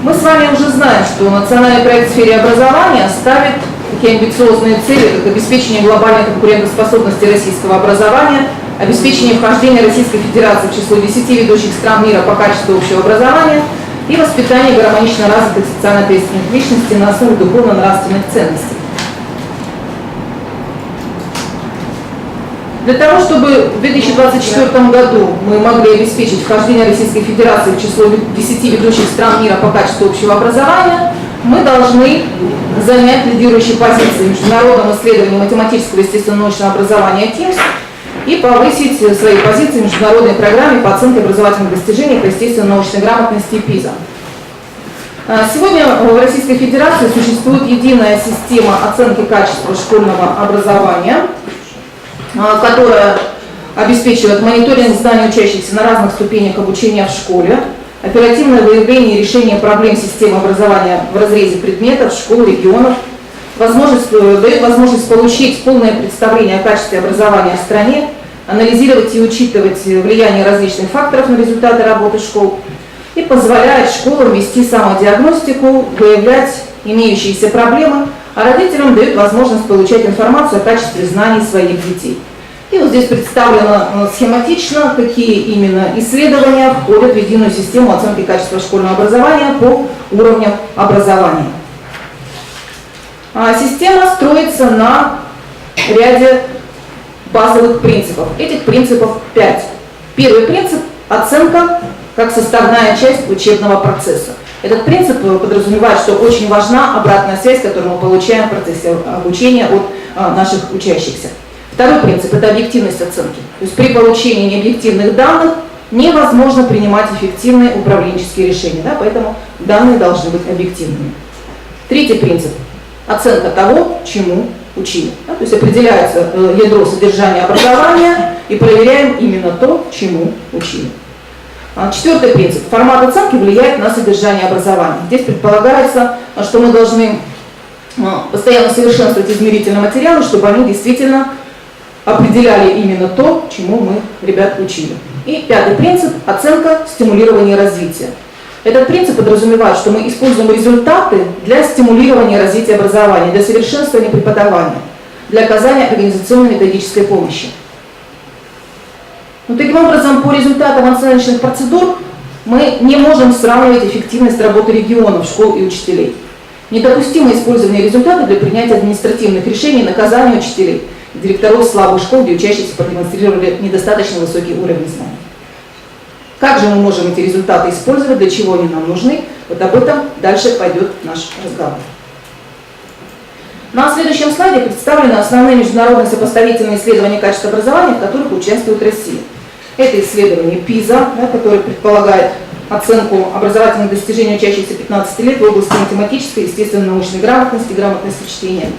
Мы с вами уже знаем, что национальный проект в сфере образования ставит такие амбициозные цели, как обеспечение глобальной конкурентоспособности российского образования, обеспечение вхождения Российской Федерации в число 10 ведущих стран мира по качеству общего образования и воспитание гармонично развитых социально ответственных личностей на основе духовно-нравственных ценностей. Для того, чтобы в 2024 году мы могли обеспечить вхождение Российской Федерации в число 10 ведущих стран мира по качеству общего образования, мы должны занять лидирующие позиции в международном исследовании математического и естественно-научного образования ТИМС и повысить свои позиции в международной программе по оценке образовательных достижений по естественно-научной грамотности ПИЗа. Сегодня в Российской Федерации существует единая система оценки качества школьного образования, которая обеспечивает мониторинг знаний учащихся на разных ступенях обучения в школе, оперативное выявление и решение проблем системы образования в разрезе предметов, школ, регионов, дает возможность получить полное представление о качестве образования в стране, анализировать и учитывать влияние различных факторов на результаты работы школ и позволяет школам вести самодиагностику, выявлять имеющиеся проблемы, а родителям дает возможность получать информацию о качестве знаний своих детей. И вот здесь представлено схематично, какие именно исследования входят в единую систему оценки качества школьного образования по уровням образования. Система строится на ряде базовых принципов. Этих принципов 5. Первый принцип – оценка как составная часть учебного процесса. Этот принцип подразумевает, что очень важна обратная связь, которую мы получаем в процессе обучения от наших учащихся. Второй принцип – это объективность оценки. То есть при получении необъективных данных невозможно принимать эффективные управленческие решения, да, поэтому данные должны быть объективными. Третий принцип – оценка того, чему учили. Да, то есть определяется ядро содержания образования и проверяем именно то, чему учили. Четвертый принцип – формат оценки влияет на содержание образования. Здесь предполагается, что мы должны постоянно совершенствовать измерительные материалы, чтобы они действительно определяли именно то, чему мы ребят учили. И пятый принцип – оценка стимулирования развития. Этот принцип подразумевает, что мы используем результаты для стимулирования развития образования, для совершенствования преподавания, для оказания организационно-методической помощи. Но таким образом, по результатам оценочных процедур мы не можем сравнивать эффективность работы регионов, школ и учителей. Недопустимо использование результатов для принятия административных решений, наказания учителей, директоров слабых школ, где учащиеся продемонстрировали недостаточно высокий уровень знаний. Как же мы можем эти результаты использовать, для чего они нам нужны? Вот об этом дальше пойдет наш разговор. На следующем слайде представлены основные международные сопоставительные исследования качества образования, в которых участвует Россия. Это исследование ПИЗа, да, которое предполагает оценку образовательных достижений учащихся 15 лет в области математической и естественно-научной грамотности, грамотности чтения.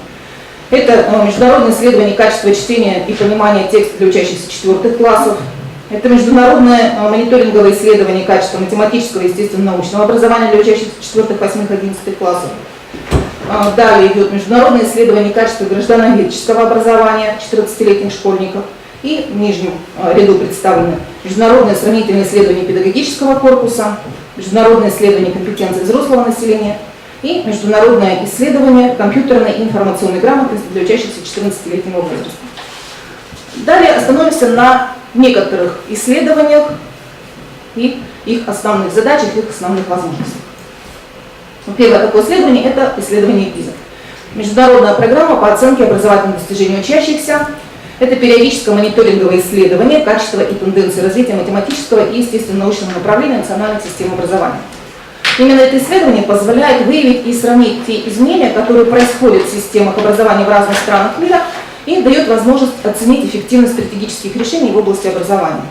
Это международное исследование качества чтения и понимания текста для учащихся 4 классов. Это международное мониторинговое исследование качества математического и естественно-научного образования для учащихся 4, 8, 11 классов. Далее идет международное исследование качества граждано-юридического образования 14-летних школьников. И в нижнем ряду представлены международное сравнительное исследование педагогического корпуса, международное исследование компетенций взрослого населения и международное исследование компьютерной и информационной грамотности для учащихся 14-летнего возраста. Далее остановимся на некоторых исследованиях и их основных задачах, их основных возможностях. Первое такое исследование – это исследование ПИЗа. Международная программа по оценке образовательных достижений учащихся. Это периодическое мониторинговое исследование качества и тенденции развития математического и естественно-научного направления национальной системы образования. Именно это исследование позволяет выявить и сравнить те изменения, которые происходят в системах образования в разных странах мира, и дает возможность оценить эффективность стратегических решений в области образования.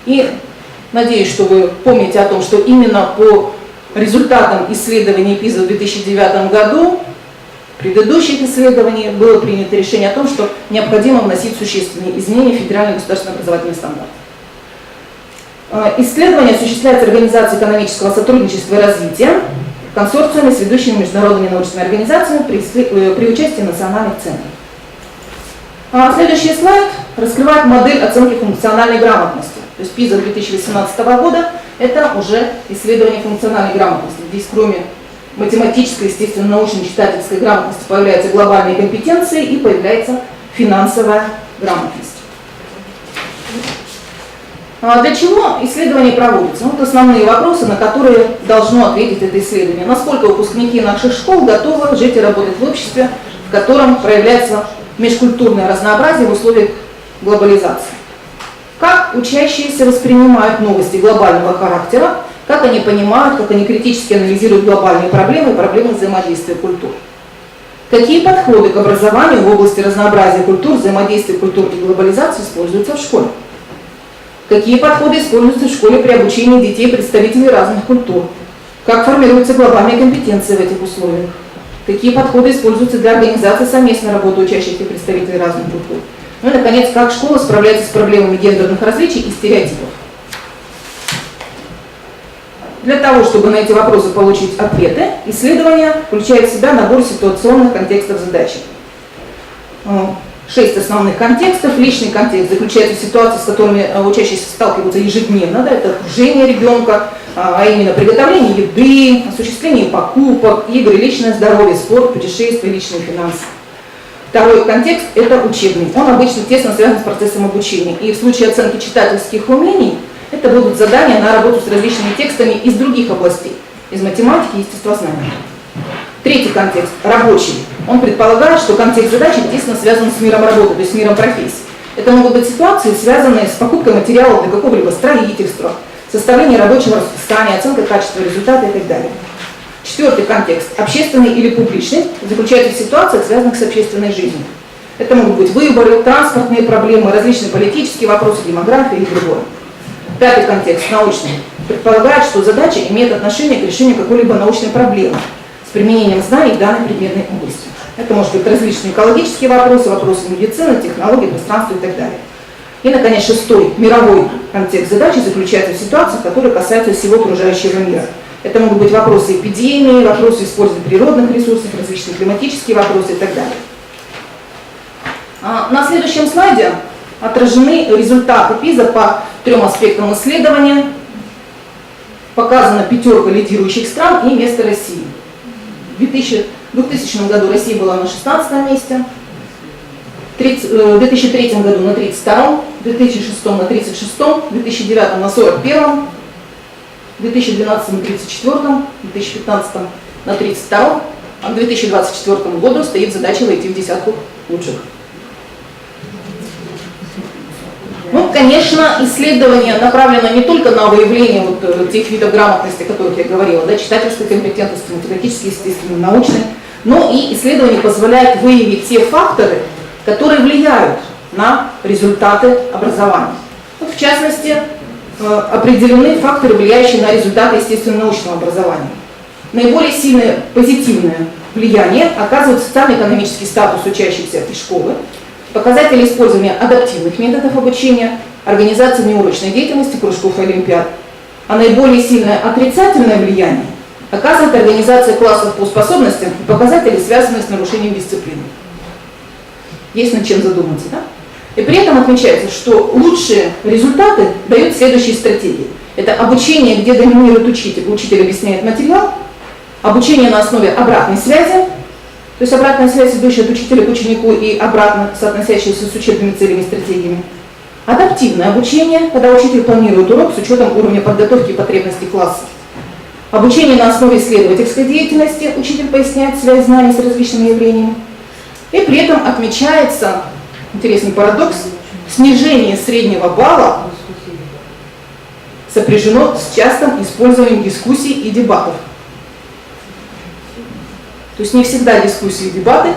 И надеюсь, что вы помните о том, что именно по результатам исследований ПИЗа в 2009 году, предыдущих исследований, было принято решение о том, что необходимо вносить существенные изменения в федеральный государственный образовательный стандарт. Исследование осуществляется Организацией экономического сотрудничества и развития в консорциуме с ведущими международными научными организациями при участии национальных центров. Следующий слайд раскрывает модель оценки функциональной грамотности. То есть ПИЗа 2018 года Это уже исследование функциональной грамотности. Здесь кроме математической, естественно-научной, читательской грамотности появляются глобальные компетенции и появляется финансовая грамотность. Для чего исследование проводится? Вот основные вопросы, на которые должно ответить это исследование. Насколько выпускники наших школ готовы жить и работать в обществе, в котором проявляется межкультурное разнообразие в условиях глобализации? Как учащиеся воспринимают новости глобального характера, как они понимают, как они критически анализируют глобальные проблемы и проблемы взаимодействия культур. Какие подходы к образованию в области разнообразия культур, взаимодействия культур и глобализации используются в школе? Какие подходы используются в школе при обучении детей представителей разных культур? Как формируются глобальные компетенции в этих условиях? Какие подходы используются для организации совместной работы учащихся представителей разных культур? Ну и, наконец, как школа справляется с проблемами гендерных различий и стереотипов? Для того, чтобы на эти вопросы получить ответы, исследование включает в себя набор ситуационных контекстов задачи. 6 основных контекстов. Личный контекст заключается в ситуациях, с которыми учащиеся сталкиваются ежедневно. Да, это окружение ребенка, а именно приготовление еды, осуществление покупок, игры, личное здоровье, спорт, путешествия, личные финансы. Второй контекст – это учебный. Он обычно тесно связан с процессом обучения. И в случае оценки читательских умений это будут задания на работу с различными текстами из других областей, из математики и естествознания. Третий контекст – рабочий. Он предполагает, что контекст задачи тесно связан с миром работы, то есть с миром профессий. Это могут быть ситуации, связанные с покупкой материалов для какого-либо строительства, составлением рабочего расписания, оценкой качества результата и так далее. Четвертый контекст – общественный или публичный, заключается в ситуациях, связанных с общественной жизнью. Это могут быть выборы, транспортные проблемы, различные политические вопросы, демография и другое. Пятый контекст – научный. Предполагает, что задача имеет отношение к решению какой-либо научной проблемы с применением знаний в данной предметной области. Это может быть различные экологические вопросы, вопросы медицины, технологий, пространства и так далее. И, наконец, шестой – мировой контекст задачи заключается в ситуациях, которые касаются всего окружающего мира. Это могут быть вопросы эпидемии, вопросы использования природных ресурсов, различные климатические вопросы и так далее. На следующем слайде отражены результаты ПИЗа по 3 аспектам исследования. Показана пятерка лидирующих стран и место России. В 2000 году Россия была на 16 месте, в 2003 году на 32-м, в 2006 на 36-м, в 2009 на 41-м, в 2012 на 34-м, в 2015 на 32-м, а к 2024 году стоит задача войти в десятку лучших. Ну, конечно, исследование направлено не только на выявление вот тех видов грамотности, о которых я говорила, да, читательской компетентности, математической, естественной, научной, но и исследование позволяет выявить те факторы, которые влияют на результаты образования. Вот, в частности, определены факторы, влияющие на результаты естественно-научного образования. Наиболее сильное позитивное влияние оказывает социально-экономический статус учащихся из школы, показатели использования адаптивных методов обучения, организации неурочной деятельности, кружков и олимпиад. А наиболее сильное отрицательное влияние оказывает организация классов по способностям и показатели, связанные с нарушением дисциплины. Есть над чем задуматься, да? И при этом отмечается, что лучшие результаты дают следующие стратегии. Это обучение, где доминирует учитель, учитель объясняет материал, обучение на основе обратной связи, то есть обратная связь, идущая от учителя к ученику и обратно соотносящаяся с учебными целями и стратегиями. Адаптивное обучение, когда учитель планирует урок с учетом уровня подготовки и потребностей класса. Обучение на основе исследовательской деятельности, учитель поясняет связь знаний с различными явлениями. И при этом отмечается, интересный парадокс, снижение среднего балла сопряжено с частым использованием дискуссий и дебатов. То есть не всегда дискуссии и дебаты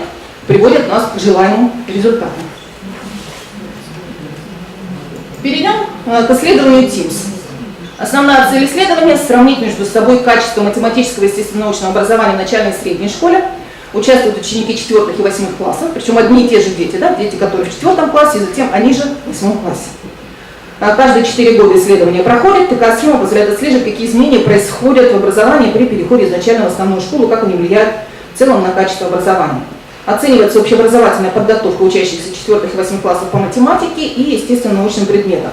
приводят нас к желаемым результатам. Перейдем к исследованию TIMSS. Основная цель исследования – сравнить между собой качество математического и естественно-научного образования в начальной и средней школе. Участвуют ученики 4 и 8 классов, причем одни и те же дети, да? Дети, которые в 4 классе, и затем они же в 8 классе. Каждые 4 года исследования проходят, такая схема позволяет отслеживать, какие изменения происходят в образовании при переходе из начальной в основную школу, как они влияют в целом на качество образования. Оценивается общеобразовательная подготовка учащихся 4 и 8 классов по математике и естественно-научным предметам.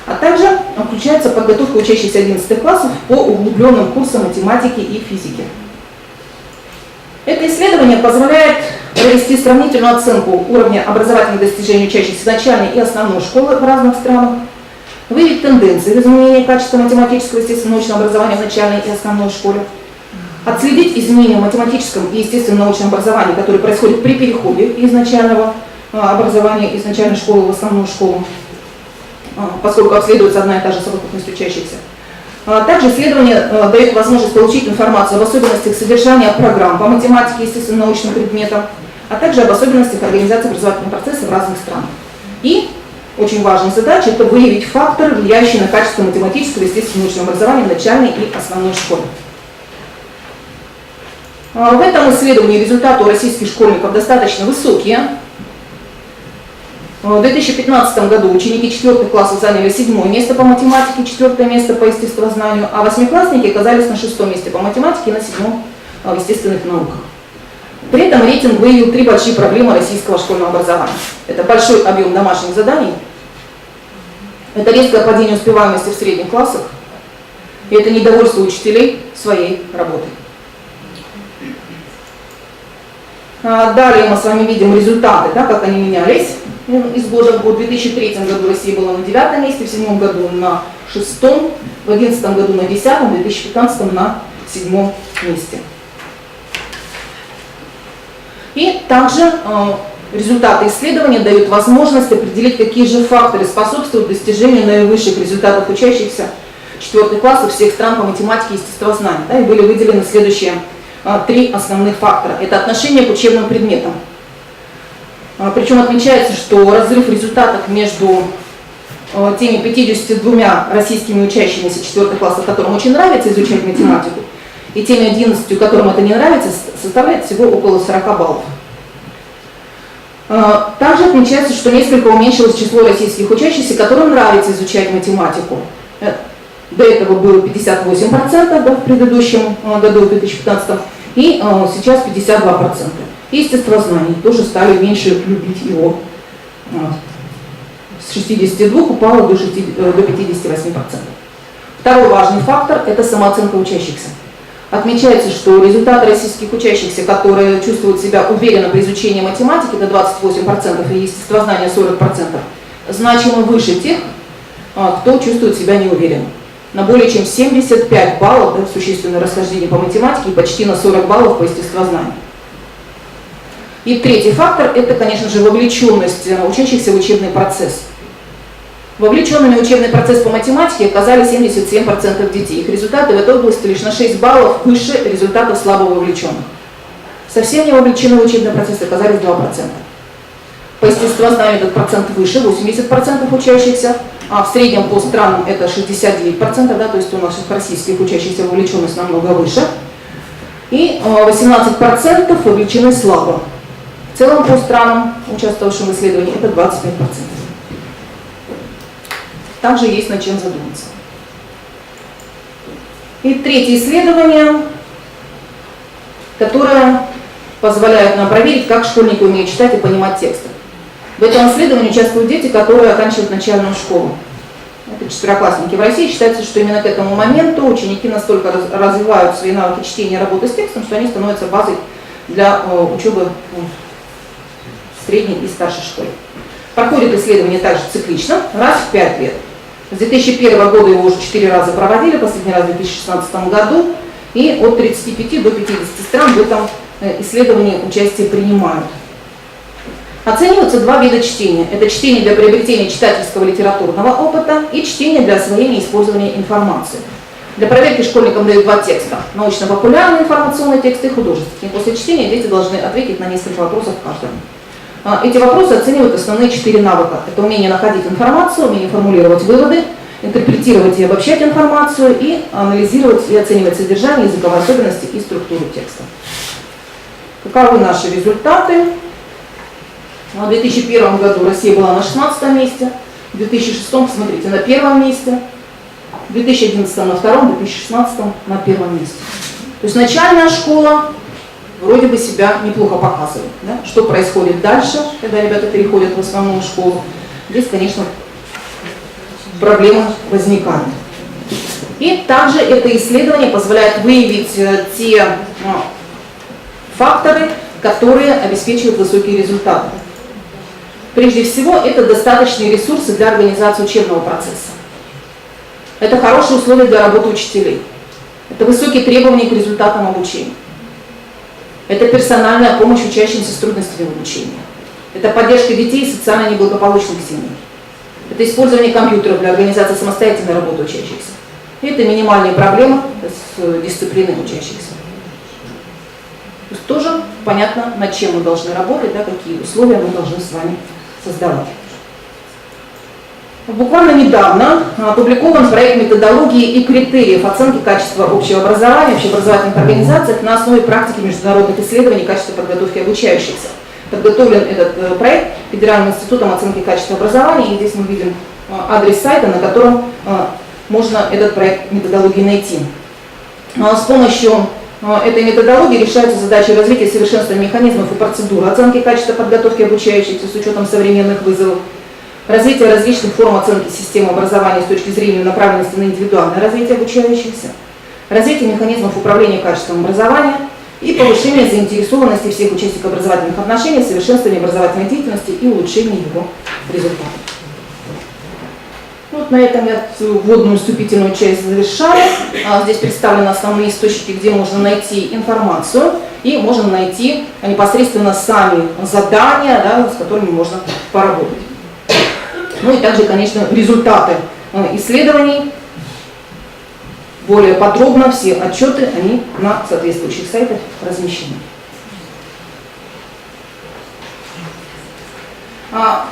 А также включается подготовка учащихся 11 классов по углубленным курсам математики и физики. Это исследование позволяет провести сравнительную оценку уровня образовательных достижений учащихся начальной и основной школы в разных странах, выявить тенденции в изменении качества математического и естественно-научного образования в начальной и основной школе, отследить изменения в математическом и естественно-научном образовании, которые происходят при переходе из начального образования, из начальной школы в основную школу, поскольку обследуется одна и та же совокупность учащихся. Также исследование дает возможность получить информацию об особенностях содержания программ по математике и естественно-научным предметам, а также об особенностях организации образовательного процесса в разных странах. И очень важная задача – это выявить факторы, влияющие на качество математического и естественно-научного образования в начальной и основной школе. В этом исследовании результаты у российских школьников достаточно высокие. В 2015 году ученики 4 классов заняли 7-е место по математике, 4-е место по естествознанию, а 8-классники оказались на 6-м месте по математике и на 7-м в естественных науках. При этом рейтинг выявил 3 большие проблемы российского школьного образования. Это большой объем домашних заданий, это резкое падение успеваемости в средних классах, и это недовольство учителей своей работой. Далее мы с вами видим результаты, да, как они менялись из года в год. В 2003 году Россия была на 9-м месте, в 2007 году на 6-м, в 2011 году на 10-м, в 2015 на 7-м месте. И также результаты исследования дают возможность определить, какие же факторы способствуют достижению наивысших результатов учащихся 4 классов всех стран по математике и естествознанию. Да, и были выделены следующие 3 основных фактора. Это отношение к учебным предметам. Причем отмечается, что разрыв в результатах между теми 52 российскими учащимися 4 класса, которым очень нравится изучать математику, и теми 11, которым это не нравится, составляет всего около 40 баллов. Также отмечается, что несколько уменьшилось число российских учащихся, которым нравится изучать математику. До этого было 58%, да, в предыдущем году, в 2015, и сейчас 52%. И естествознание тоже стали меньше любить его. С 62 упало до 58%. Второй важный фактор – это самооценка учащихся. Отмечается, что результаты российских учащихся, которые чувствуют себя уверенно при изучении математики, это 28%, и естествознания 40%, значимо выше тех, кто чувствует себя неуверенно. На более чем 75 баллов, да, существенное расхождение по математике и почти на 40 баллов по естествознанию. И третий фактор – это, конечно же, вовлеченность учащихся в учебный процесс. Вовлеченными в учебный процесс по математике оказались 77% детей. Их результаты в этой области лишь на 6 баллов выше результатов слабо вовлеченных. Совсем не вовлечены в учебный процесс оказались 2%. По естествознанию этот процент выше, 80% учащихся, а в среднем по странам это 69%, да, то есть у наших российских учащихся вовлеченность намного выше. И 18% вовлечены слабо. В целом по странам, участвовавшим в исследовании, это 25%. Также есть над чем задуматься. И третье исследование, которое позволяет нам проверить, как школьники умеют читать и понимать тексты. В этом исследовании участвуют дети, которые оканчивают начальную школу. Это 4-классники в России. Считается, что именно к этому моменту ученики настолько развивают свои навыки чтения и работы с текстом, что они становятся базой для учебы в средней и старшей школе. Проходит исследование также циклично, раз в 5 лет. С 2001 года его уже 4 раза проводили, последний раз в 2016 году, и от 35 до 50 стран в этом исследовании участие принимают. Оцениваются 2 вида чтения. Это чтение для приобретения читательского литературного опыта и чтение для освоения и использования информации. Для проверки школьникам дают 2 текста. Научно-популярный информационный текст и художественный. После чтения дети должны ответить на несколько вопросов каждому. Эти вопросы оценивают основные 4 навыка. Это умение находить информацию, умение формулировать выводы, интерпретировать и обобщать информацию и анализировать и оценивать содержание, языковые особенности и структуру текста. Каковы наши результаты? В 2001 году Россия была на 16 месте, в 2006, смотрите, на 1 месте, в 2011 на 2, в 2016 на 1 месте. То есть начальная школа вроде бы себя неплохо показывает. Да? Что происходит дальше, когда ребята переходят в основную школу? Здесь, конечно, проблемы возникают. И также это исследование позволяет выявить те факторы, которые обеспечивают высокие результаты. Прежде всего, это достаточные ресурсы для организации учебного процесса. Это хорошие условия для работы учителей. Это высокие требования к результатам обучения. Это персональная помощь учащимся с трудностями в обучении. Это поддержка детей из социально неблагополучных семей. Это использование компьютеров для организации самостоятельной работы учащихся. И это минимальные проблемы с дисциплиной учащихся. То есть тоже понятно, над чем мы должны работать, да, какие условия мы должны с вами создавать. Буквально недавно опубликован проект методологии и критериев оценки качества общего образования в общеобразовательных организациях на основе практики международных исследований качества подготовки обучающихся. Подготовлен этот проект Федеральным институтом оценки качества образования, и здесь мы видим адрес сайта, на котором можно этот проект методологии найти. С помощью этой методологии решаются задачи развития и совершенствования механизмов и процедур оценки качества подготовки обучающихся с учетом современных вызовов, развитие различных форм оценки системы образования с точки зрения направленности на индивидуальное развитие обучающихся, развитие механизмов управления качеством образования и повышение заинтересованности всех участников образовательных отношений, совершенствование образовательной деятельности и улучшение его результатов. Вот на этом я вводную вступительную часть завершаю. Здесь представлены основные источники, где можно найти информацию, и можно найти непосредственно сами задания, да, с которыми можно поработать. Ну и также, конечно, результаты исследований. Более подробно все отчеты, они на соответствующих сайтах размещены.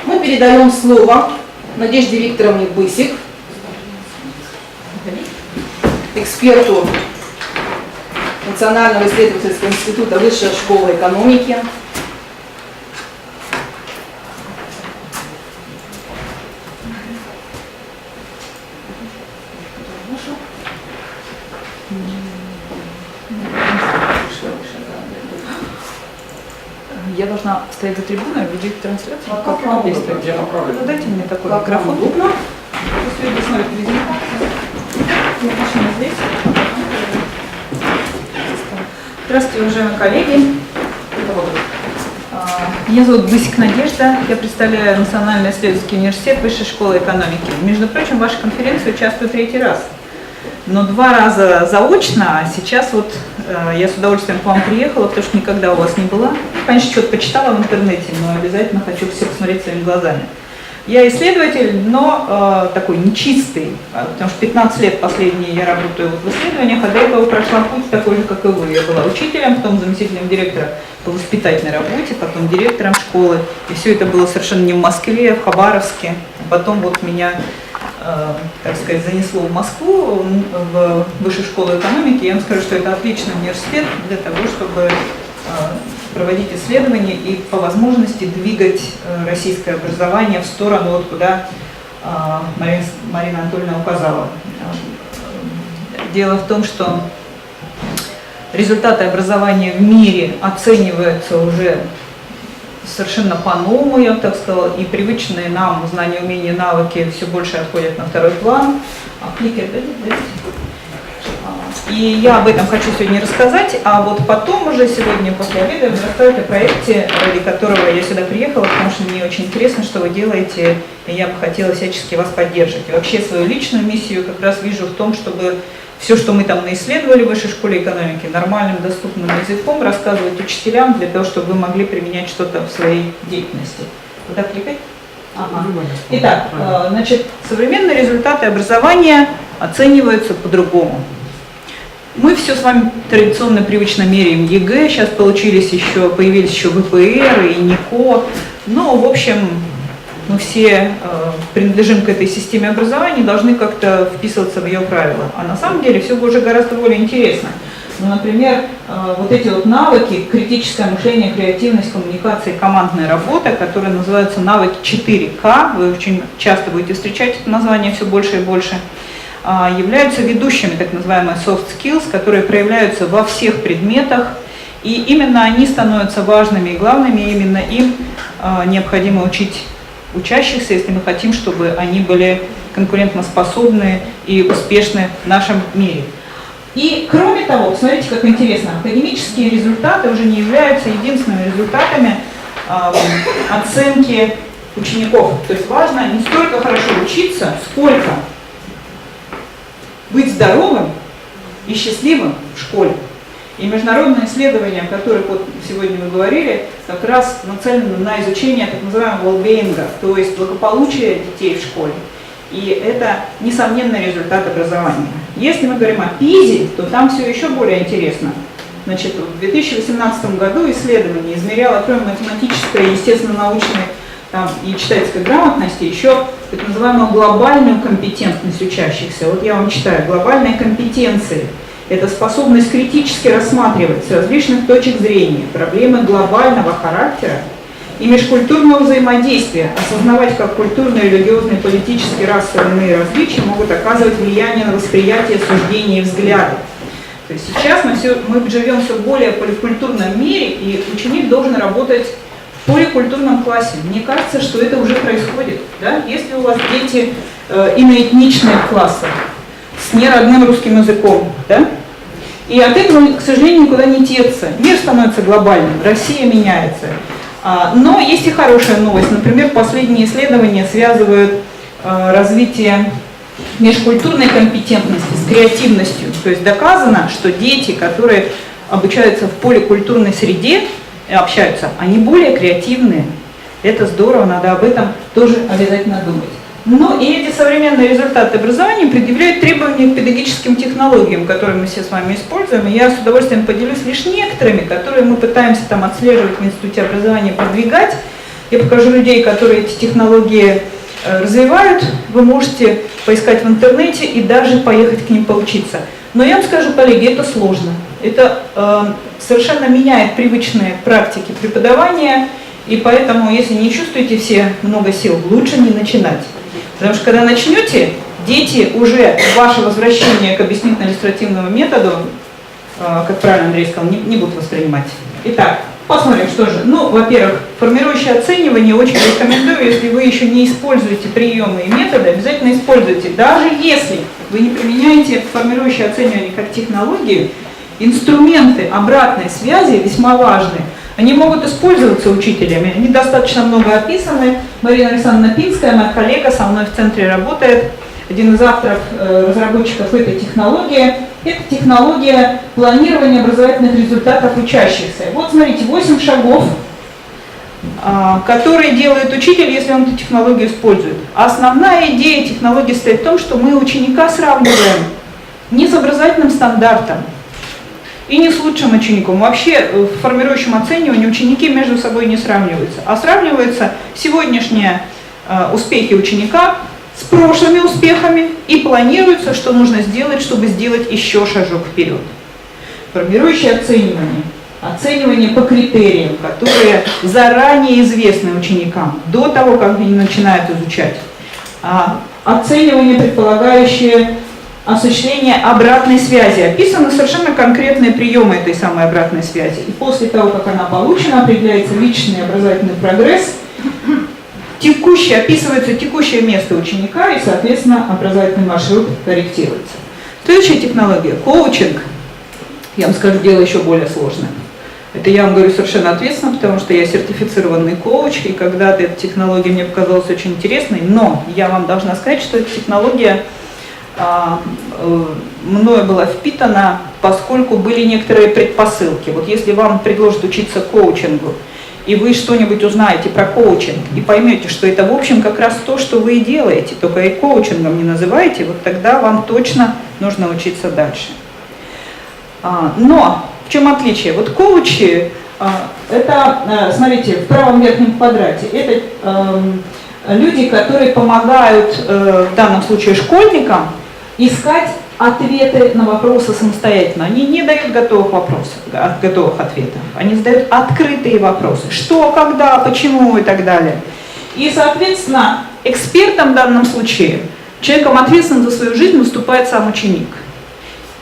Мы передаем слово Надежде Викторовне Бысик, эксперту Национального исследовательского института Высшей школы экономики. Я должна стоять за трибуной, видеть трансляцию. Как вам действует? Я направлю. Ну, дайте мне такой Как микрофон. вам удобно? Пусть люди смотрят презентацию. Я начну здесь. Здравствуйте, уважаемые коллеги. Меня зовут Бысик Надежда. Я представляю Национальный исследовательский университет Высшей школы экономики. Между прочим, в вашей конференции участвую 3-й раз. Но 2 раза заочно, а сейчас вот я с удовольствием к вам приехала, потому что никогда у вас не была. Конечно, что-то почитала в интернете, но обязательно хочу все посмотреть своими глазами. Я исследователь, но такой нечистый, потому что 15 лет последние я работаю вот в исследованиях, а до этого прошла путь такой же, как и вы. Я была учителем, потом заместителем директора по воспитательной работе, потом директором школы. И все это было совершенно не в Москве, а в Хабаровске. Потом вот меня, так сказать, занесло в Москву, в Высшую школу экономики. Я вам скажу, что это отличный университет для того, чтобы проводить исследования и по возможности двигать российское образование в сторону, вот куда Марина Анатольевна указала. Дело в том, что результаты образования в мире оцениваются уже совершенно по-новому, я бы так сказала, и привычные нам знания, умения, навыки все больше отходят на второй план. И я об этом хочу сегодня рассказать, а вот потом уже сегодня после обеда рассказать о проекте, ради которого я сюда приехала, потому что мне очень интересно, что вы делаете, и я бы хотела всячески вас поддерживать. И вообще свою личную миссию как раз вижу в том, чтобы все, что мы там наисследовали в Высшей школе экономики, нормальным, доступным языком рассказывать учителям, для того, чтобы вы могли применять что-то в своей деятельности. Куда кликать? Ага. Итак, значит, современные результаты образования оцениваются по-другому. Мы все с вами традиционно привычно меряем ЕГЭ, сейчас появились еще ВПР и НИКО, но, в общем, мы все принадлежим к этой системе образования и должны как-то вписываться в ее правила. А на самом деле все уже гораздо более интересно. Ну, например, вот эти вот навыки, критическое мышление, креативность, коммуникация, командная работа, которые называются навыки 4К, вы очень часто будете встречать это название все больше и больше, являются ведущими, так называемые soft skills, которые проявляются во всех предметах, и именно они становятся важными и главными, именно им необходимо учить учащихся, если мы хотим, чтобы они были конкурентоспособны и успешны в нашем мире. И кроме того, смотрите, как интересно, академические результаты уже не являются единственными результатами оценки учеников. То есть важно не столько хорошо учиться, сколько быть здоровым и счастливым в школе. И международные исследования, о которых вот сегодня мы говорили, как раз нацелены на изучение так называемого well-being, то есть благополучия детей в школе. И это несомненный результат образования. Если мы говорим о ПИЗе, то там все еще более интересно. Значит, в 2018 году исследование измеряло, кроме математической, естественно-научной и читательской грамотности, еще так называемую глобальную компетентность учащихся. Вот я вам читаю. Глобальные компетенции – это способность критически рассматривать с различных точек зрения проблемы глобального характера и межкультурного взаимодействия, осознавать, как культурные, религиозные, политические, расовые и иные различия могут оказывать влияние на восприятие, суждения и взгляды. То есть сейчас мы живем все в более поликультурном мире, и ученик должен работать в поликультурном классе. Мне кажется, что это уже происходит. Да? Если у вас дети иноэтничных классов с неродным русским языком, да? И от этого, к сожалению, никуда не деться. Мир становится глобальным, Россия меняется. Но есть и хорошая новость. Например, последние исследования связывают развитие межкультурной компетентности с креативностью. То есть доказано, что дети, которые обучаются в поликультурной среде, общаются, они более креативные. Это здорово, надо об этом тоже обязательно думать. Но и эти современные результаты образования предъявляют требования к педагогическим технологиям, которые мы все с вами используем. И я с удовольствием поделюсь лишь некоторыми, которые мы пытаемся там отслеживать в Институте образования, продвигать. Я покажу людей, которые эти технологии развивают. Вы можете поискать в интернете и даже поехать к ним поучиться. Но я вам скажу, коллеги, это сложно. Это совершенно меняет привычные практики преподавания. И поэтому, если не чувствуете все много сил, лучше не начинать. Потому что когда начнете, дети уже ваше возвращение к объяснительно-иллюстративному методу, как правильно Андрей сказал, не будут воспринимать. Итак, посмотрим, что же. Ну, во-первых, формирующее оценивание очень рекомендую, если вы еще не используете приемы и методы, обязательно используйте. Даже если вы не применяете формирующее оценивание как технологию, инструменты обратной связи весьма важны. Они могут использоваться учителями, они достаточно много описаны. Марина Александровна Пинская, моя коллега, со мной в центре работает, один из авторов, разработчиков этой технологии. Это технология планирования образовательных результатов учащихся. Вот смотрите, 8 шагов, которые делает учитель, если он эту технологию использует. Основная идея технологии состоит в том, что мы ученика сравниваем не с образовательным стандартом, и не с лучшим учеником. Вообще в формирующем оценивании ученики между собой не сравниваются, а сравниваются сегодняшние успехи ученика с прошлыми успехами и планируется, что нужно сделать, чтобы сделать еще шажок вперед. Формирующее оценивание. Оценивание по критериям, которые заранее известны ученикам, до того, как они начинают изучать. Оценивание, предполагающее осуществление обратной связи. Описаны совершенно конкретные приемы этой самой обратной связи. И после того, как она получена, определяется личный образовательный прогресс, описывается текущее место ученика и, соответственно, образовательный маршрут корректируется. Следующая технология – коучинг. Я вам скажу, дело еще более сложное. Это я вам говорю совершенно ответственно, потому что я сертифицированный коуч, и когда-то эта технология мне показалась очень интересной, но я вам должна сказать, что эта технология мною была впитана, поскольку были некоторые предпосылки. Вот если вам предложат учиться коучингу, и вы что-нибудь узнаете про коучинг, и поймете, что это в общем как раз то, что вы и делаете, только и коучингом не называете, вот тогда вам точно нужно учиться дальше. Но в чем отличие? Вот коучи, это, смотрите, в правом верхнем квадрате, это люди, которые помогают, в данном случае школьникам, искать ответы на вопросы самостоятельно. Они не дают готовых вопросов, готовых ответов. Они задают открытые вопросы. Что, когда, почему и так далее. И, соответственно, экспертом в данном случае, человеком, ответственным за свою жизнь, выступает сам ученик.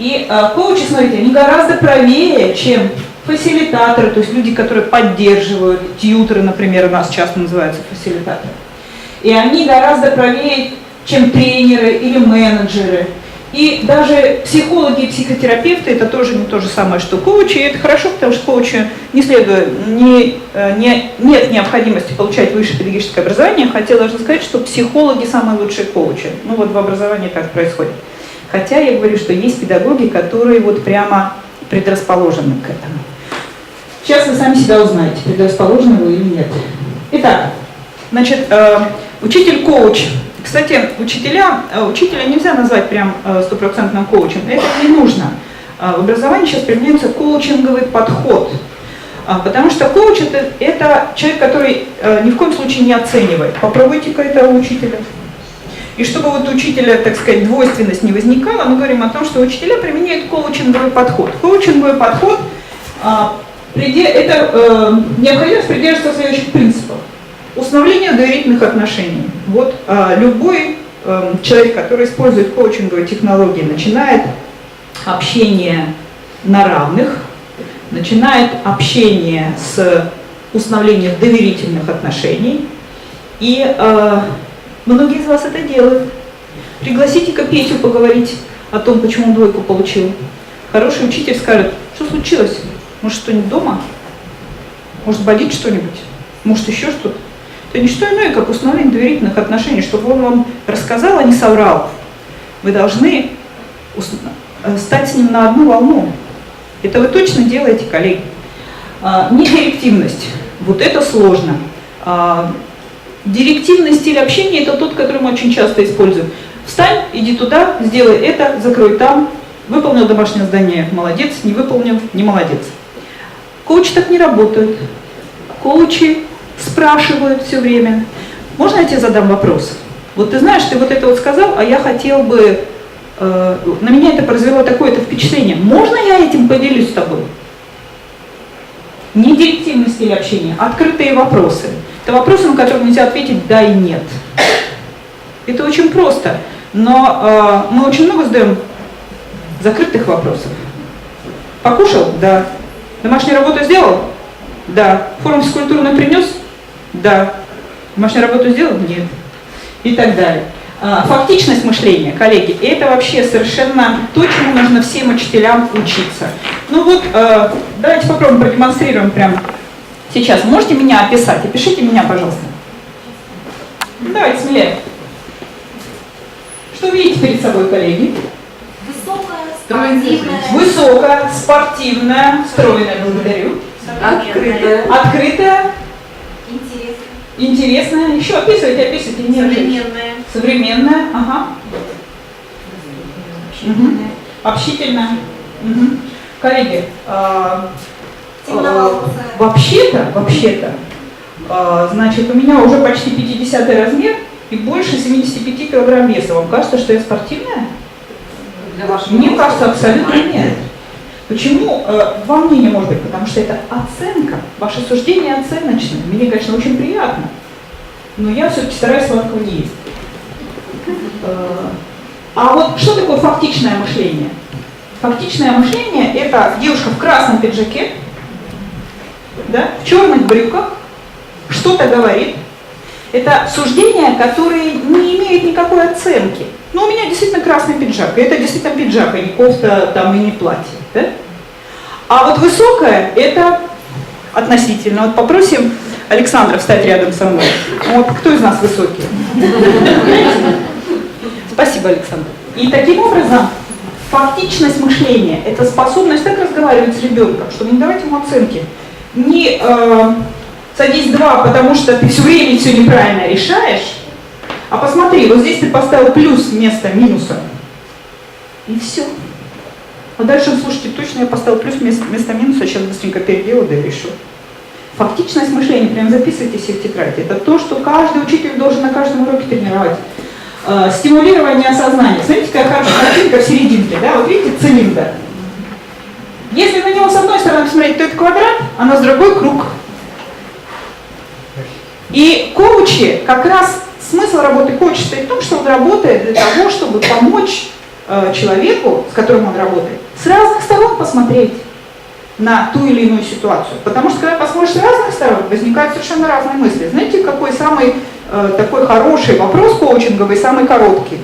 И коучи, смотрите, они гораздо правее, чем фасилитаторы, то есть люди, которые поддерживают, тьюторы, например, у нас часто называются фасилитаторы. И они гораздо правее чем тренеры или менеджеры. И даже психологи и психотерапевты это тоже не то же самое, что коучи. И это хорошо, потому что коучу нет необходимости получать высшее педагогическое образование, хотя должна сказать, что психологи самые лучшие коучи. Ну вот в образовании так происходит. Хотя я говорю, что есть педагоги, которые вот прямо предрасположены к этому. Сейчас вы сами себя узнаете, предрасположены вы или нет. Итак, значит, учитель-коуч. Кстати, учителя нельзя назвать прям стопроцентным коучем, это не нужно. В образовании сейчас применяется коучинговый подход, потому что коуч это человек, который ни в коем случае не оценивает. Попробуйте-ка это у учителя. И чтобы вот у учителя, так сказать, двойственность не возникала, мы говорим о том, что учителя применяют коучинговый подход. Коучинговый подход это необходимость придерживаться следующих принципов. Установление доверительных отношений. Вот любой человек, который использует коучинговые технологии, начинает общение на равных, начинает общение с установлением доверительных отношений. И многие из вас это делают. Пригласите-ка Петю поговорить о том, почему он двойку получил. Хороший учитель скажет, что случилось? Может, что-нибудь дома? Может, болит что-нибудь? Может, еще что-то? Это не что иное, как установление доверительных отношений, чтобы он вам рассказал, а не соврал. Вы должны стать с ним на одну волну. Это вы точно делаете, коллеги. Недирективность. Вот это сложно. Директивный стиль общения – это тот, который мы очень часто используем. Встань, иди туда, сделай это, закрой там. Выполнил домашнее задание – молодец, не выполнил – не молодец. Коучи так не работают. Коучи спрашивают все время. Можно я тебе задам вопрос? Вот ты знаешь, ты вот это вот сказал, а я хотел бы... на меня это произвело такое-то впечатление. Можно я этим поделюсь с тобой? Не директивный стиль общения, открытые вопросы. Это вопросы, на которые нельзя ответить «да» и «нет». Это очень просто, но мы очень много задаем закрытых вопросов. Покушал? Да. Домашнюю работу сделал? Да. Форму физкультурную принес? Да. Домашнюю работу сделал? Нет. И так далее. Фактичность мышления, коллеги, это вообще совершенно то, чему нужно всем учителям учиться. Ну вот, давайте попробуем продемонстрируем прямо сейчас. Можете меня описать? Опишите меня, пожалуйста. Давайте смелее. Что видите перед собой, коллеги? Высокая, спортивная, стройная, благодарю. Открытая. Интересная. Еще описывайте. Современная. Ага. Общительная. Коллеги, вообще-то, значит, у меня уже почти 50-й размер и больше 75 килограмм веса. Вам кажется, что я спортивная? Мне кажется, абсолютно нет. Почему? Два мнения может быть, потому что это оценка. Ваше суждение оценочное. Мне, конечно, очень приятно, но я все-таки стараюсь сладкого не есть. А вот что такое фактичное мышление? Фактичное мышление – это девушка в красном пиджаке, да, в черных брюках, что-то говорит. Это суждения, которые не имеют никакой оценки. Ну, у меня действительно красный пиджак, и это действительно пиджак, а не кофта там, и не платье. Да? А вот высокое – это относительно. Вот попросим Александра встать рядом со мной. Вот кто из нас высокий? Спасибо, Александр. И таким образом фактичность мышления – это способность так разговаривать с ребенком, чтобы не давать ему оценки. Не садись 2, потому что ты все время все неправильно решаешь, а посмотри, вот здесь ты поставил плюс вместо минуса, и все. А дальше, слушайте, точно я поставил плюс вместо минуса, сейчас быстренько переделаю, да и решу. Фактичность мышления, прям записывайте себе в тетрадь, это то, что каждый учитель должен на каждом уроке тренировать. Стимулирование сознания. Смотрите, какая хорошая картинка в серединке, да, вот видите, цилиндр. Если на него с одной стороны посмотреть, то это квадрат, а на с другой круг. И коучи, как раз смысл работы коуча состоит в том, что он работает для того, чтобы помочь человеку, с которым он работает, с разных сторон посмотреть на ту или иную ситуацию. Потому что когда посмотришь с разных сторон, возникают совершенно разные мысли. Знаете, какой самый такой хороший вопрос коучинговый, самый короткий.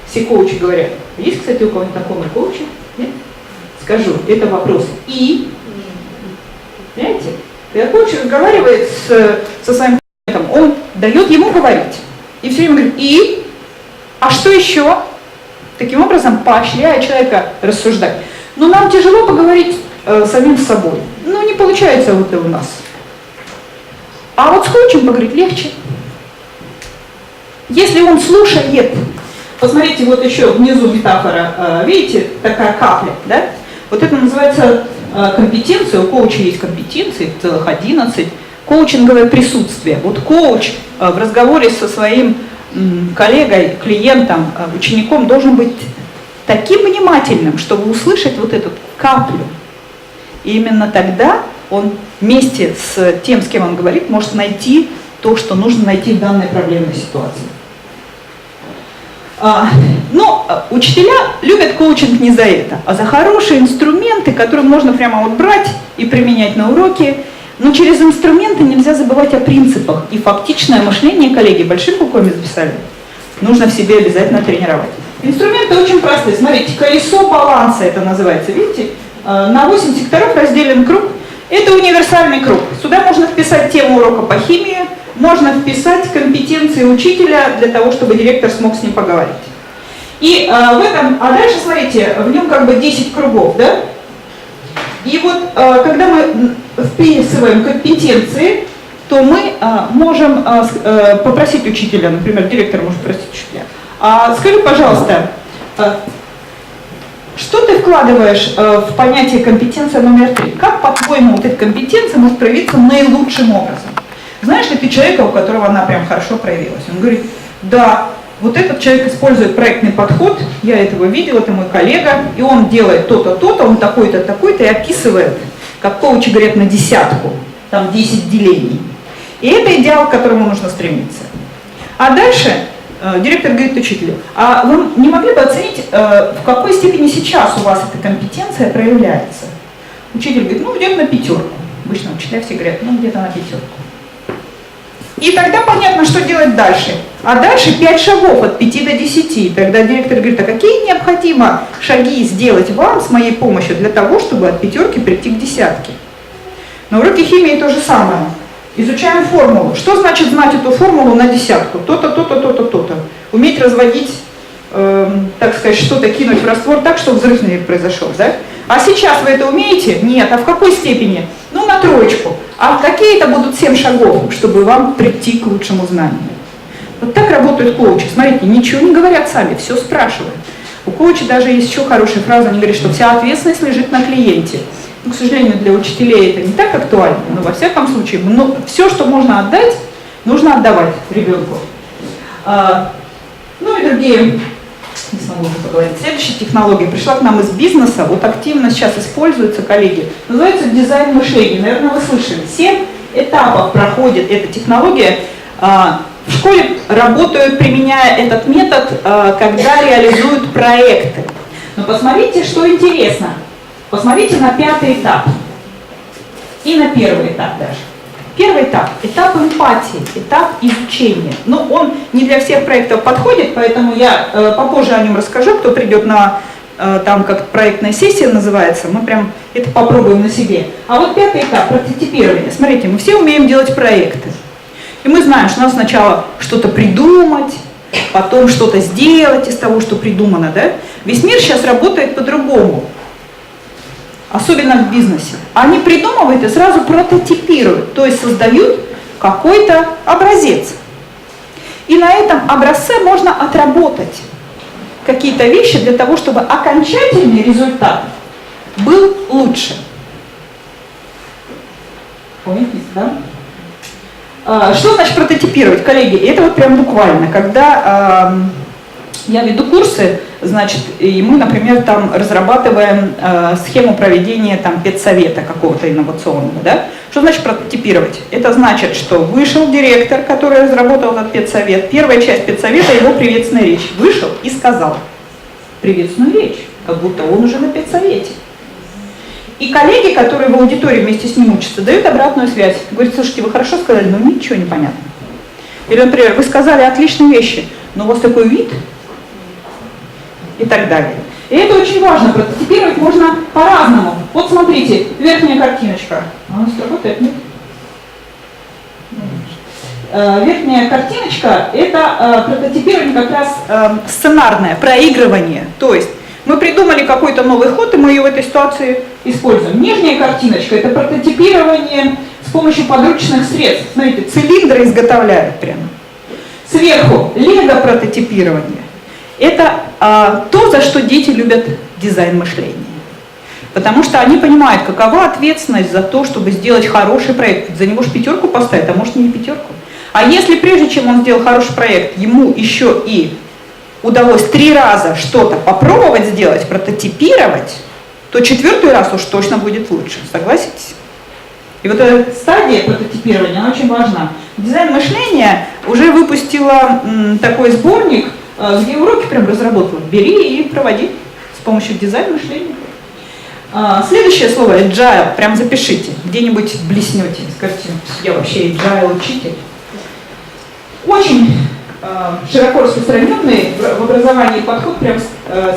Все коучи говорят. Есть, кстати, у кого-нибудь знакомый коучи? Нет? Скажу, это вопрос «и». Понимаете? Когда коуч разговаривает со своим клиентом, он дает ему говорить. И все время говорит «и», а что еще? Таким образом, поощряя человека рассуждать. Но нам тяжело поговорить самим с собой. Ну, не получается вот это у нас. А вот с коучем поговорить легче. Если он слушает, посмотрите, вот еще внизу метафора, видите, такая капля, да? Вот это называется компетенция, у коуча есть компетенции, целых 11, коучинговое присутствие. Вот коуч в разговоре со своим коллегой, клиентом, учеником должен быть таким внимательным, чтобы услышать вот эту каплю. И именно тогда он вместе с тем, с кем он говорит, может найти то, что нужно найти в данной проблемной ситуации. Но учителя любят коучинг не за это, а за хорошие инструменты, которые можно прямо вот брать и применять на уроке. Но через инструменты нельзя забывать о принципах. И фактичное мышление, коллеги, большими буквами записали, нужно в себе обязательно тренировать. Инструменты очень простые. Смотрите, колесо баланса это называется. Видите, на 8 секторов разделен круг. Это универсальный круг. Сюда можно вписать тему урока по химии, можно вписать компетенции учителя для того, чтобы директор смог с ним поговорить. И в этом, а дальше, смотрите, в нем как бы 10 кругов, да? И вот когда мы вписываем компетенции, то мы можем попросить учителя, например, директор может просить учителя, скажи, пожалуйста, что ты вкладываешь в понятие компетенция номер 3? Как, по-твоему, вот эта компетенция может проявиться наилучшим образом? Знаешь ли ты человека, у которого она прям хорошо проявилась? Он говорит, да, вот этот человек использует проектный подход, я этого видел, это мой коллега, и он делает то-то, то-то, он такой-то, такой-то, и описывает, как коучи говорят, на десятку, там 10 делений. И это идеал, к которому нужно стремиться. А дальше директор говорит учителю, а вы не могли бы оценить, в какой степени сейчас у вас эта компетенция проявляется? Учитель говорит, ну где-то на 5. Обычно учителя все говорят, ну где-то на 5. И тогда понятно, что делать дальше. А дальше 5 шагов от 5 до 10. И тогда директор говорит, а какие необходимо шаги сделать вам с моей помощью для того, чтобы от 5 прийти к 10? На уроке химии то же самое. Изучаем формулу. Что значит знать эту формулу на 10? То-то, то-то, то-то, то-то. Уметь разводить, так сказать, что-то кинуть в раствор так, чтобы взрыв не произошел. Да? А сейчас вы это умеете? Нет. А в какой степени? Ну, на 3. А какие это будут 7 шагов, чтобы вам прийти к лучшему знанию? Вот так работают коучи. Смотрите, ничего не говорят сами, все спрашивают. У коуча даже есть еще хорошая фраза, они говорят, что вся ответственность лежит на клиенте. Ну, к сожалению, для учителей это не так актуально, но во всяком случае, все, что можно отдать, нужно отдавать ребенку. Ну и другие, не смогу уже поговорить. Следующая технология пришла к нам из бизнеса, вот активно сейчас используется, коллеги, называется дизайн мышления. Наверное, вы слышали. 7 этапов проходит эта технология. В школе работают, применяя этот метод, когда реализуют проекты. Но посмотрите, что интересно. Посмотрите на 5-й этап и на 1-й этап даже. 1-й этап – этап эмпатии, этап изучения. Но он не для всех проектов подходит, поэтому я попозже о нем расскажу, кто придет на, там как проектная сессия называется, мы прям это попробуем на себе. А вот 5-й этап – прототипирование. Смотрите, мы все умеем делать проекты. И мы знаем, что надо сначала что-то придумать, потом что-то сделать из того, что придумано. Да? Весь мир сейчас работает по-другому. Особенно в бизнесе. Они придумывают и сразу прототипируют, то есть создают какой-то образец. И на этом образце можно отработать какие-то вещи для того, чтобы окончательный результат был лучше. Помните, да? Что значит прототипировать, коллеги? Это вот прям буквально, когда я веду курсы, значит, и мы, например, там разрабатываем схему проведения там педсовета какого-то инновационного, да? Что значит прототипировать? Это значит, что вышел директор, который разработал этот педсовет, первая часть педсовета, его приветственная речь, вышел и сказал приветственную речь, как будто он уже на педсовете. И коллеги, которые в аудитории вместе с ним учатся, дают обратную связь. Говорят, слушайте, вы хорошо сказали, но ничего не понятно. Или, например, вы сказали отличные вещи, но у вас такой вид и так далее. И это очень важно, прототипировать можно по-разному. Вот смотрите, верхняя картиночка. А у нас работает, нет? Верхняя картиночка – это прототипирование как раз сценарное, проигрывание. То есть мы придумали какой-то новый ход, и мы ее в этой ситуации используем. Нижняя картиночка – это прототипирование с помощью подручных средств. Смотрите, цилиндры изготовляют прямо. Сверху лего-прототипирование. Это то, за что дети любят дизайн мышления. Потому что они понимают, какова ответственность за то, чтобы сделать хороший проект. Ведь за него же 5 поставить, а может не 5. А если прежде чем он сделал хороший проект, ему еще и удалось 3 раза что-то попробовать сделать, прототипировать, то 4-й раз уж точно будет лучше. Согласитесь? И вот эта стадия прототипирования, она очень важна. Дизайн мышления уже выпустила такой сборник, где уроки прям разработала. Бери и проводи с помощью дизайна мышления. Следующее слово agile, прям запишите, где-нибудь блеснете, скажите, я вообще agile учитель. Очень широко распространенный в образовании подход, прям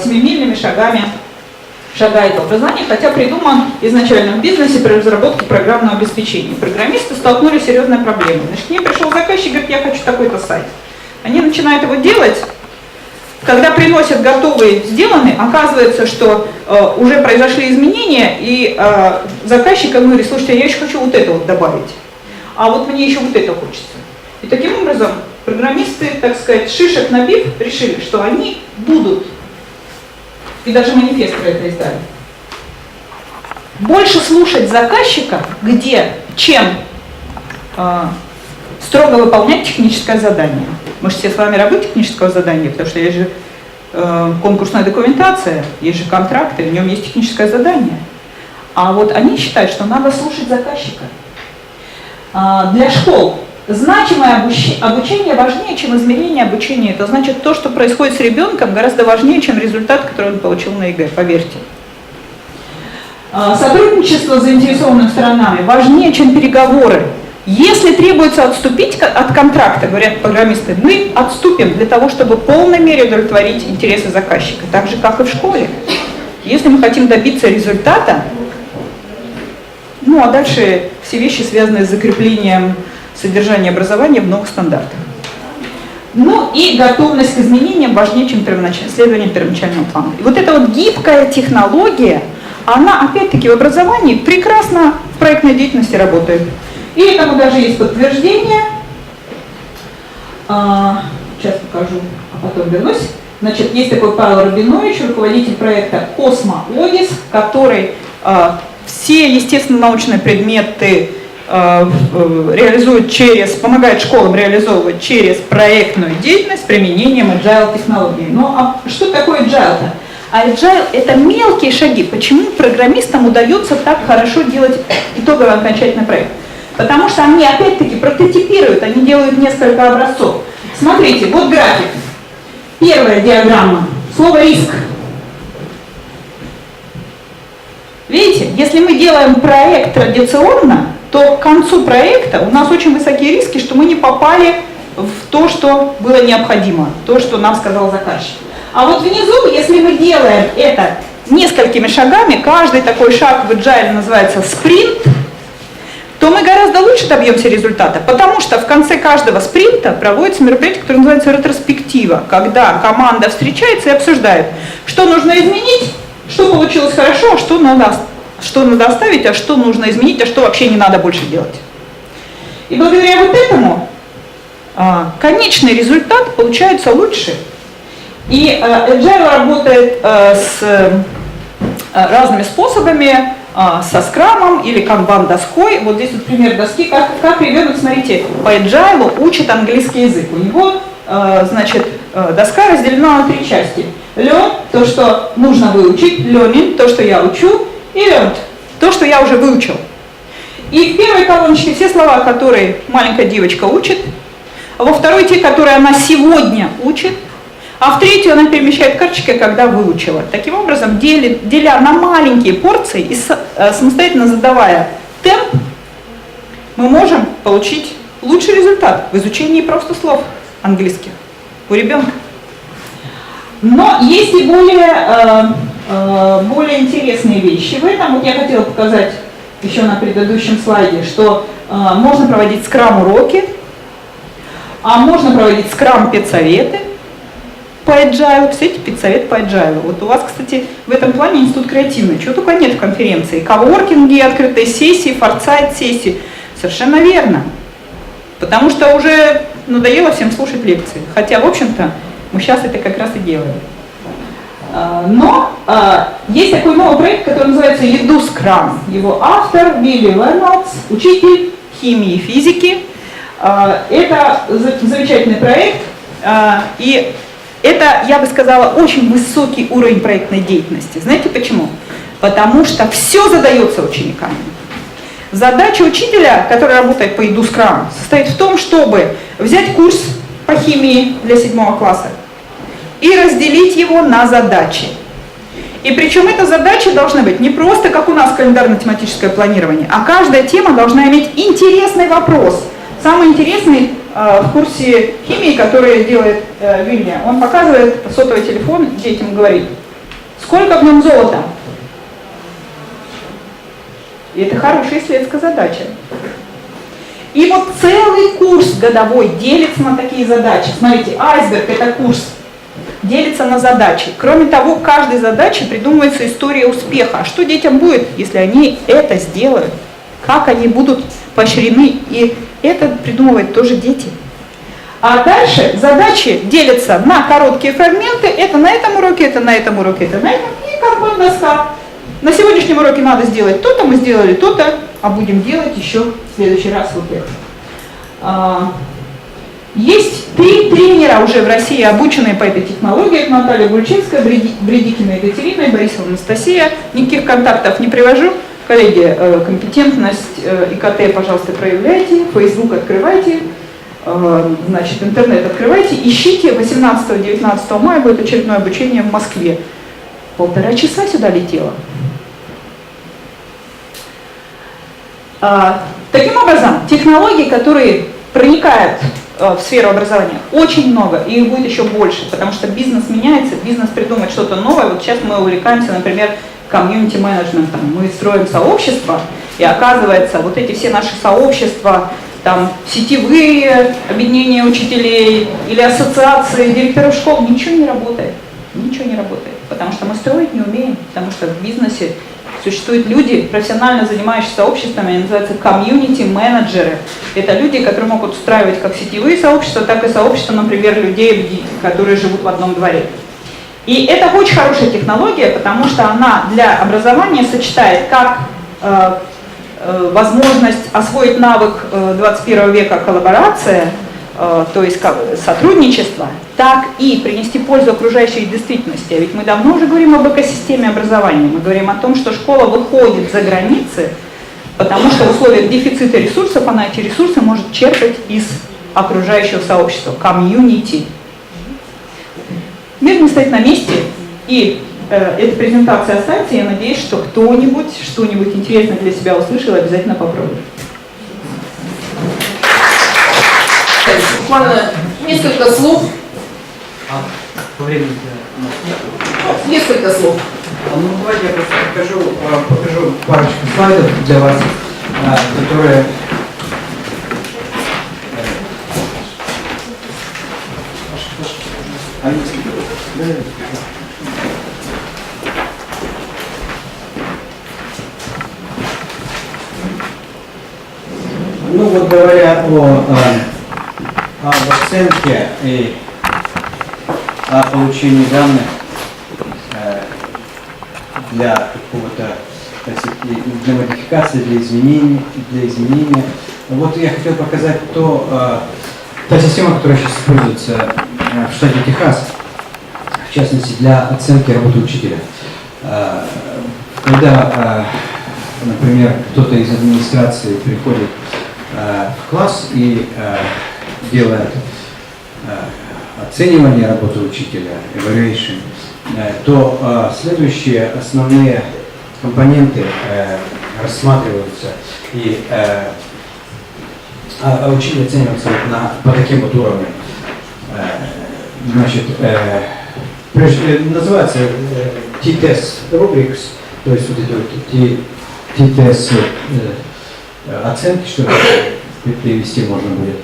семимильными шагами шагает в образовании, хотя придуман изначально в бизнесе при разработке программного обеспечения. Программисты столкнулись с серьезной проблемой. Значит, к ним пришел заказчик и говорит, я хочу такой-то сайт. Они начинают его делать. Когда приносят готовый сделанный, оказывается, что уже произошли изменения, и заказчик говорит, слушайте, я еще хочу вот это вот добавить, а вот мне еще вот это хочется. И таким образом программисты, так сказать, шишек набив, решили, что они будут, и даже манифест про это издали, больше слушать заказчика, чем строго выполнять техническое задание. Мы же все с вами рабы технического задания, потому что есть же конкурсная документация, есть же контракты, в нем есть техническое задание. А вот они считают, что надо слушать заказчика. Для школ значимое обучение важнее, чем измерение обучения. Это значит, то, что происходит с ребенком, гораздо важнее, чем результат, который он получил на ЕГЭ, поверьте. Сотрудничество с заинтересованными сторонами важнее, чем переговоры. Если требуется отступить от контракта, говорят программисты, мы отступим для того, чтобы в полной мере удовлетворить интересы заказчика, так же, как и в школе. Если мы хотим добиться результата, ну а дальше все вещи, связанные с закреплением содержания образования в новых стандартах. Ну и готовность к изменениям важнее, чем исследование первоначального плана. И вот эта вот гибкая технология, она опять-таки в образовании прекрасно в проектной деятельности работает. И этому даже есть подтверждение. Сейчас покажу, а потом вернусь. Значит, есть такой Павел Рабинович, руководитель проекта «Космо Одис», который все естественно-научные предметы помогает школам реализовывать через проектную деятельность с применением agile технологий. Ну а что такое agile-то? Agile – это мелкие шаги. Почему программистам удается так хорошо делать итоговый окончательный проект? Потому что они опять-таки прототипируют, они делают несколько образцов. Смотрите, вот график. Первая диаграмма. Слово «риск». Видите, если мы делаем проект традиционно, то к концу проекта у нас очень высокие риски, что мы не попали в то, что было необходимо, то, что нам сказал заказчик. А вот внизу, если мы делаем это несколькими шагами, каждый такой шаг в agile называется спринт, то мы гораздо лучше добьемся результата, потому что в конце каждого спринта проводится мероприятие, которое называется ретроспектива, когда команда встречается и обсуждает, что нужно изменить, что получилось хорошо, а что надо оставить, а что нужно изменить, а что вообще не надо больше делать. И благодаря вот этому конечный результат получается лучше. И Agile работает с разными способами, со скрамом или канбан-доской. Вот здесь вот пример доски, как ребенок, смотрите, по Agile учит английский язык. У него, значит, доска разделена на 3 части. Learn – то, что нужно выучить, learning – то, что я учу, и learned – то, что я уже выучил. И в первой колоночке все слова, которые маленькая девочка учит, а во второй те, которые она сегодня учит, а в третью она перемещает карточки, когда выучила. Таким образом, деля на маленькие порции и самостоятельно задавая темп, мы можем получить лучший результат в изучении просто слов английских у ребенка. Но есть и более интересные вещи в этом. Вот я хотела показать еще на предыдущем слайде, что можно проводить скрам-уроки, а можно проводить скрам-педсоветы по agile. Представляете, педсовет по agile. Вот у вас, кстати, в этом плане институт креативный. Чего только нет в конференции. Коворкинги, открытые сессии, форсайт-сессии. Совершенно верно. Потому что уже надоело всем слушать лекции. Хотя, в общем-то, мы сейчас это как раз и делаем. Но есть такой новый проект, который называется Edu Scrum. Его автор Билли Лернолдс, учитель химии и физики. Это замечательный проект. И это, я бы сказала, очень высокий уровень проектной деятельности. Знаете почему? Потому что все задается учениками. Задача учителя, который работает по Edu Scrum, состоит в том, чтобы взять курс по химии для 7 класса и разделить его на задачи. И причем эта задача должна быть не просто, как у нас календарно-тематическое планирование, а каждая тема должна иметь интересный вопрос. Самый интересный в курсе химии, который делает Вилья, он показывает сотовый телефон детям и говорит: сколько в нем золота? И это хорошая исследовательская задача. И вот целый курс годовой делится на такие задачи. Смотрите, айсберг — это курс, делится на задачи. Кроме того, к каждой задаче придумывается история успеха. А что детям будет, если они это сделают? Как они будут поощрены? И это придумывают тоже дети. А дальше задачи делятся на короткие фрагменты. Это на этом уроке, это на этом уроке, это на этом. И канбан-доска. На сегодняшнем уроке надо сделать то-то, мы сделали то-то, а будем делать еще в следующий раз вот это. Есть 3 тренера уже в России, обученные по этой технологии. Это Наталья Гульчинская, Бредикина Екатерина и Борисова Анастасия. Никаких контактов не привожу. Коллеги, компетентность ИКТ, пожалуйста, проявляйте, Facebook открывайте, значит, интернет открывайте, ищите. 18-19 мая будет очередное обучение в Москве. 1,5 часа сюда летело. Таким образом, технологий, которые проникают в сферу образования, очень много, и их будет еще больше, потому что бизнес меняется, бизнес придумает что-то новое. Вот сейчас мы увлекаемся, например, комьюнити-менеджментом. Мы строим сообщества, и оказывается, вот эти все наши сообщества, там, сетевые объединения учителей или ассоциации директоров школ, ничего не работает. Ничего не работает, потому что мы строить не умеем, потому что в бизнесе существуют люди, профессионально занимающиеся сообществами, они называются комьюнити-менеджеры. Это люди, которые могут устраивать как сетевые сообщества, так и сообщества, например, людей, которые живут в одном дворе. И это очень хорошая технология, потому что она для образования сочетает как возможность освоить навык 21 века коллаборация, то есть сотрудничество, так и принести пользу окружающей действительности. А ведь мы давно уже говорим об экосистеме образования. Мы говорим о том, что школа выходит за границы, потому что в условиях дефицита ресурсов она эти ресурсы может черпать из окружающего сообщества, комьюнити. Мир не стоит на месте, и эта презентация останется. Я надеюсь, что кто-нибудь что-нибудь интересное для себя услышал и обязательно попробует. Буквально несколько слов. По времени. Несколько слов. Ну, давайте я просто покажу парочку слайдов для вас, которые... Ну вот говоря об оценке и о получении данных для какого-то, для модификации, для изменения. Вот я хотел показать та система, которая сейчас используется в штате Техас, в частности для оценки работы учителя. Когда, например, кто-то из администрации приходит в класс и делает оценивание работы учителя, evaluation, то следующие основные компоненты рассматриваются. И учитель оценивается по таким вот уровням. Значит, называется T-Test Rubrics, то есть вот эти вот T-Test оценки, что перевести можно будет.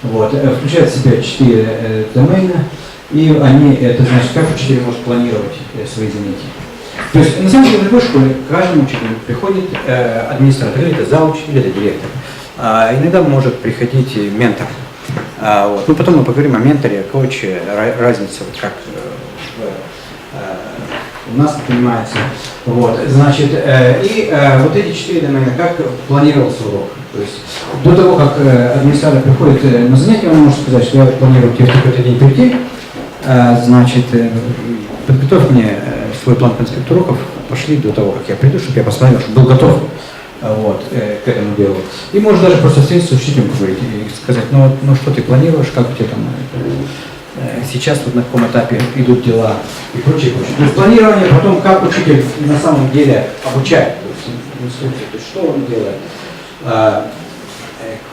Вот. Включает в себя 4 домена, и они, это значит, как учитель может планировать свои занятия. То есть, на самом деле, в любой школе к каждому учителю приходит администратор, или это зауч, или это директор. Иногда может приходить ментор. Вот. Ну, потом мы поговорим о менторе, коуче, разница, вот как у нас понимается. Вот. Значит, вот эти 4 домена, как планировался урок. То есть, до того, как администратор приходит на занятие, он может сказать, что я планирую тебе в такой-то день прийти, значит, подготовь мне свой план конспект уроков, пошли до того, как я приду, чтобы я посмотрел, чтобы был готов вот, к этому делу. И можно даже просто встретиться с учителем поговорить и сказать, ну что ты планируешь, как у тебя там сейчас вот на каком этапе идут дела и прочее, прочее. То есть планирование, потом как учитель на самом деле обучает, то есть инструкции, то есть что он делает,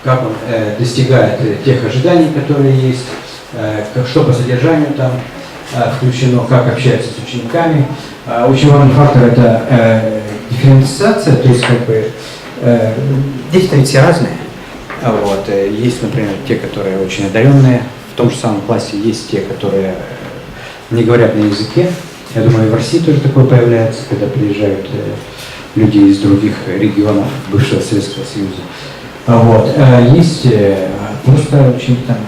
как он достигает тех ожиданий, которые есть, что по содержанию там включено, как общается с учениками. Очень важный фактор – это дифференциация, то есть как бы дети-то ведь все разные. Вот. Есть, например, те, которые очень одаренные, в том же самом классе есть те, которые не говорят на языке. Я думаю, и в России тоже такое появляется, когда приезжают люди из других регионов бывшего Советского Союза. Вот. Есть просто очень там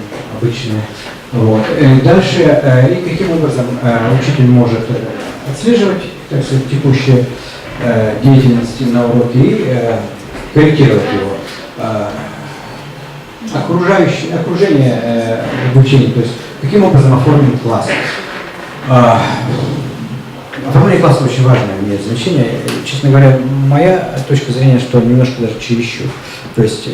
обычные. Вот. Дальше, и каким образом учитель может отслеживать, так сказать, текущую деятельность на уроке и корректировать его. Окружение обучения, то есть каким образом оформлен класс. Оформление класса очень важное имеет значение. Честно говоря, моя точка зрения, что немножко даже чересчур. То есть,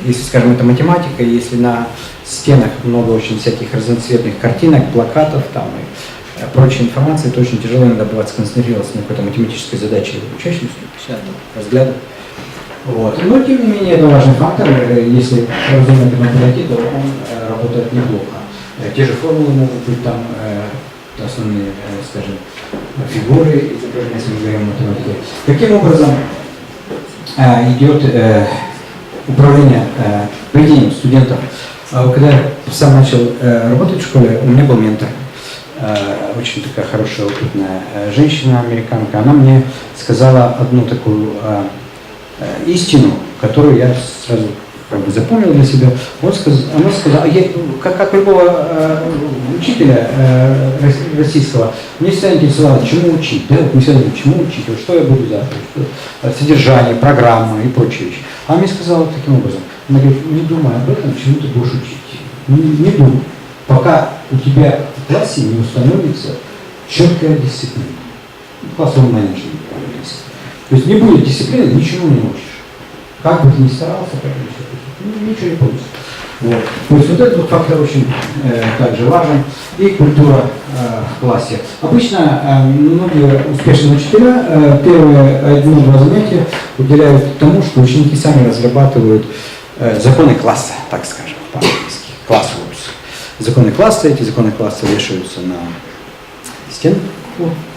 если, скажем, это математика, если на стенах много очень всяких разноцветных картинок, плакатов там и прочей информации, то очень тяжело иногда бывает сконцентрироваться на какой-то математической задаче учащимся, взгляда. Вот. Но, тем не менее, это важный фактор. Если разумно к этому подойти, то он работает неплохо. Те же формулы могут быть там, основные, скажем, фигуры изображения, если мы говорим о математике. Каким образом идет управление поведением студентов? Когда я сам начал работать в школе, у меня был ментор. Очень такая хорошая, опытная женщина, американка. Она мне сказала одну такую истину, которую я сразу как бы запомнил для себя. Она сказала, как любого учителя российского, мне всегда интересовало, чему учить. Да? Вот мы всегда говорим, чему учить, вот что я буду завтра, содержание, программа и прочие вещи. Она мне сказала таким образом, она говорит, не думай об этом, чему ты будешь учить. Не думай, пока у тебя в классе не установится четкая дисциплина. Классовый менеджмент. То есть не будет дисциплины, ничего не научишь. Как бы ты ни старался, ничего не получится. Вот. То есть вот этот фактор очень также важен. И культура в классе. Обычно многие успешные учителя первые 1-2 занятия уделяют тому, что ученики сами разрабатывают законы класса, так скажем, по-английски. Класс rules. Законы класса, эти законы класса вешаются на стенку,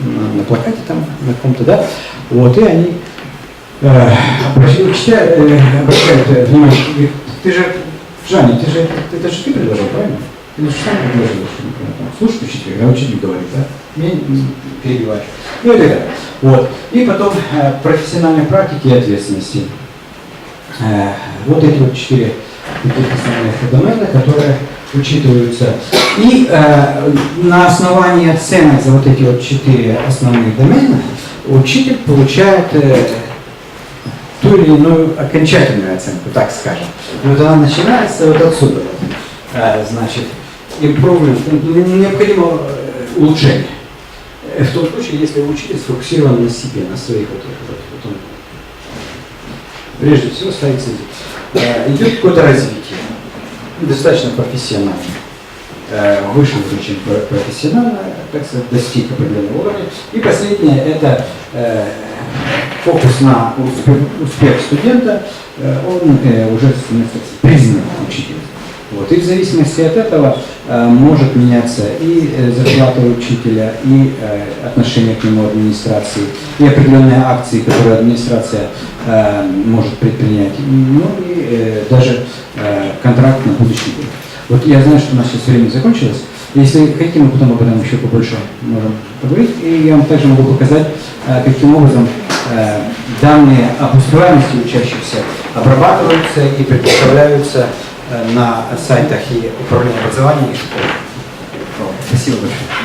на плакате там, на каком-то, да, вот, и они обращают внимание, говорят, ты же, Жанни, это же ты предложил, правильно? Ты же сам предложил, что, слушай, учитель, а учитель говорит, да, меня не перебиваешь. И вот это, вот. И потом профессиональной практики и ответственности. Вот эти вот 4 таких основных домена, которые учитываются. И на основании оценок за вот эти вот 4 основных домена учитель получает ту или иную окончательную оценку, так скажем. И вот она начинается вот отсюда. Значит, необходимо улучшение. В том случае, если учитель сфокусирован на себе, на своих вот он, прежде всего ставит цель. Идет какое-то развитие, достаточно профессионально, вышел очень профессионально, так сказать, достиг определенного уровня. И последнее – это фокус на успех студента, он уже становится признанным учителем. Вот. И в зависимости от этого может меняться и зарплата учителя, и отношение к нему администрации, и определенные акции, которые администрация может предпринять, ну и даже контракт на будущий год. Вот я знаю, что у нас сейчас время закончилось. Если хотите, мы потом об этом еще побольше можем поговорить. И я вам также могу показать, каким образом данные об успеваемости учащихся обрабатываются и предоставляются на сайтах и управления образованием и школ. Спасибо большое.